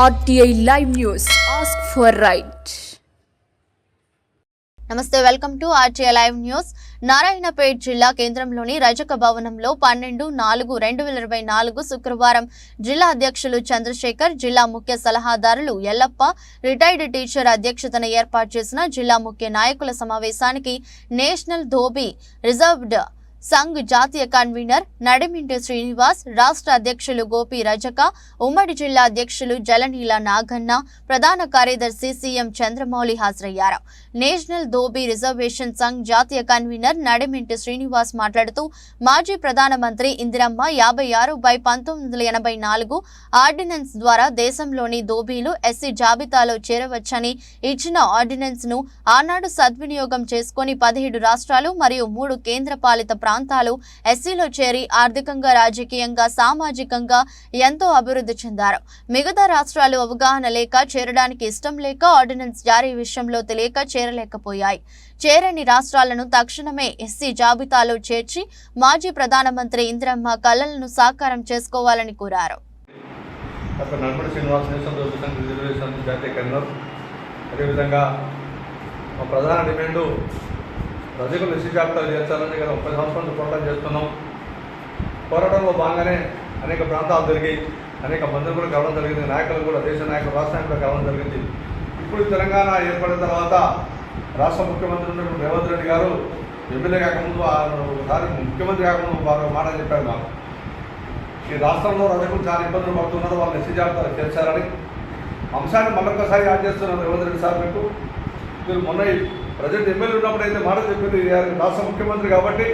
RTI Live News. Ask for right. నమస్తే, welcome to RTI Live News. Narayanpet జిల్లా కేంద్రంలోని రజక భవనంలో 12/4/2024 శుక్రవారం జిల్లా అధ్యక్షులు చంద్రశేఖర్, జిల్లా ముఖ్య సలహాదారులు ఎల్లప్ప, రిటైర్డ్ టీచర్ అధ్యక్షతన ఏర్పాటు చేసిన జిల్లా ముఖ్య నాయకుల సమావేశానికి నేషనల్ ధోబీ రిజర్వ్డ్ సంఘ్ జాతీయ కన్వీనర్ నడిమింటి శ్రీనివాస్, రాష్ట్ర అధ్యక్షులు గోపి రజక, ఉమ్మడి జిల్లా అధ్యక్షులు జలనీల నాగన్న, ప్రధాన కార్యదర్శి CM చంద్రమౌళి హాజరయ్యారు. నేషనల్ ధోబీ రిజర్వేషన్ సంఘ్ జాతీయ కన్వీనర్ నడిమింటి శ్రీనివాస్ మాట్లాడుతూ, మాజీ ప్రధానమంత్రి ఇందిరమ్మ 56/1984 ఆర్డినెన్స్ ద్వారా దేశంలోని ధోబీలు SC జాబితాలో చేరవచ్చని ఇచ్చిన ఆర్డినెన్స్ ను ఆనాడు సద్వినియోగం చేసుకుని 17 రాష్ట్రాలు మరియు 3 కేంద్రపాలిత ప్రాంతాలు SCలో చేరి ఆర్థికంగా, రాజకీయంగా, సామాజికంగా ఎంతో అభివృద్ధి చెందారు. మిగతా రాష్ట్రాలు అవగాహన లేక, చేరడానికి ఇష్టం లేక, ఆర్డినెన్స్ జారీ విషయంలో తెలియక చేరలేకపోయాయి. చేరని రాష్ట్రాలను తక్షణమే SC జాబితాలో చేర్చి మాజీ ప్రధానమంత్రి ఇందిరమ్మ కలలను సాకారం చేసుకోవాలని కోరారు. రజకులు ఎస్సీ జాబితాలు చేర్చాలని గత 30 సంవత్సరాలు పోరాటం చేస్తున్నాం. పోరాటంలో భాగంగానే అనేక ప్రాంతాలు జరిగి అనేక మందిని కూడా కలవడం జరిగింది. నాయకులు కూడా, దేశ నాయకులు, రాష్ట్ర నాయకులు కలవడం జరిగింది. ఇప్పుడు తెలంగాణ ఏర్పడిన తర్వాత రాష్ట్ర ముఖ్యమంత్రి ఉన్నటువంటి రేవంత్ రెడ్డి గారు ఎమ్మెల్యే కాకముందు ఒకసారి ముఖ్యమంత్రి కాకముందు బాగా మాట చెప్పారు. మాకు ఈ రాష్ట్రంలో రజకులు చాలా ఇబ్బందులు పడుతున్నారు, వాళ్ళు ఎస్సీ జాబితాలు చేర్చాలని అంశాన్ని మళ్ళొక్కసారి యాడ్ చేస్తున్నారు రేవంత్ రెడ్డి సార్. మీరు మొన్న ప్రజెంట్ ఎమ్మెల్యే ఉన్నప్పుడు అయితే మాట చెప్పింది రాష్ట్ర ముఖ్యమంత్రి కాబట్టి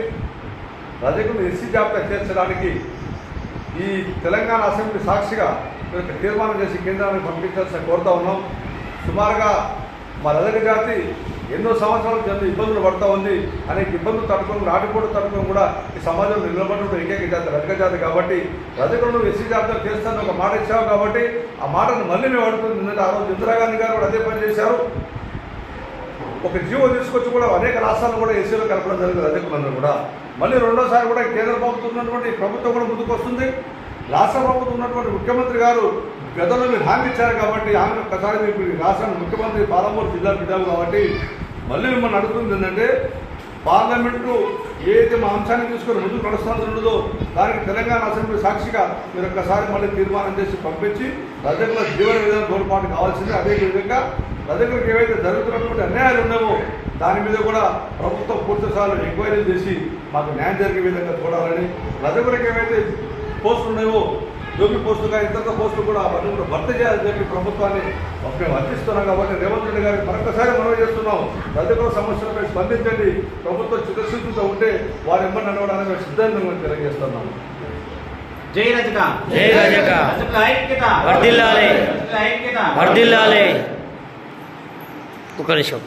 రజకులు ఎస్సీ జాబితా చేర్చడానికి ఈ తెలంగాణ అసెంబ్లీ సాక్షిగా తీర్మానం చేసి కేంద్రానికి పంపించాల్సిన కోరుతా ఉన్నాం. సుమారుగా మా రజక జాతి ఎన్నో సంవత్సరాల జన ఇబ్బందులు పడుతూ ఉంది. అనేక ఇబ్బందులు తట్టుకొని, నాటుకోడు తట్టుకొని కూడా ఈ సమాజంలో నిలబడిన ఏకైక జాతి రజక జాతి కాబట్టి రజకులను ఎస్సీ జాబితాలు చేస్తానని ఒక మాట ఇచ్చావు కాబట్టి ఆ మాటను మళ్ళీ మేము అడుగుతుంది. ఆ రోజు ఇందిరాగాంధీ గారు కూడా అదే పని చేశారు. ఒక జీవో తీసుకొచ్చి కూడా అనేక రాష్ట్రాలు కూడా ఎస్సీలో కలపడం జరిగింది రజకులందరూ కూడా. మళ్ళీ రెండోసారి కూడా కేంద్ర ప్రభుత్వం ఉన్నటువంటి ప్రభుత్వం కూడా ముందుకు వస్తుంది. రాష్ట్ర ప్రభుత్వం ఉన్నటువంటి ముఖ్యమంత్రి గారు గతంలో మీరు హామీ ఇచ్చారు కాబట్టి హామీ ఒక్కసారి మీకు రాష్ట్ర ముఖ్యమంత్రి పాలమూరు జిల్లా బిడ్డారు కాబట్టి మళ్ళీ మిమ్మల్ని అడుగుతుంది ఏంటంటే, పార్లమెంటు ఏదైతే మా అంశాన్ని తీసుకొని ముందుకు నడుస్తుందో దానికి తెలంగాణ అసెంబ్లీ సాక్షిగా మీరు ఒక్కసారి మళ్ళీ తీర్మానం చేసి పంపించి రజకుల జీవన విధానం తోడ్పాటు కావాల్సింది. అదేవిధంగా రజకులకు ఏవైతే జరుగుతున్నటువంటి అన్యాయాలు ఉన్నావో దాని మీద కూడా ప్రభుత్వం పూర్తిసార్లు ఎంక్వైరీలు చేసి మాకు న్యాయం జరిగే విధంగా చూడాలని, రజకులకు ఏవైతే పోస్టులు ఉన్నాయో జోబీ పోస్టులుగా ఇతర పోస్టులు కూడా అవన్నీ కూడా భర్తీ చేయాలని చెప్పి ప్రభుత్వాన్ని మేము అర్థిస్తున్నాం. కాబట్టి రేవంత్ రెడ్డి గారికి మరొకసారి మనవి చేస్తున్నాం, రజకుల సమస్యలపై స్పందించండి. ప్రభుత్వం చిత్తశుద్ధితో ఉంటే వారు ఎంబడి నడవడానికి సిద్ధంగా తెలియజేస్తున్నాం. జై రజక, జై రజక, రజకుల ఐక్యత వర్ధిల్లాలి, రజకుల ఐక్యత వర్ధిల్లాలి. ఒక నిమిషం.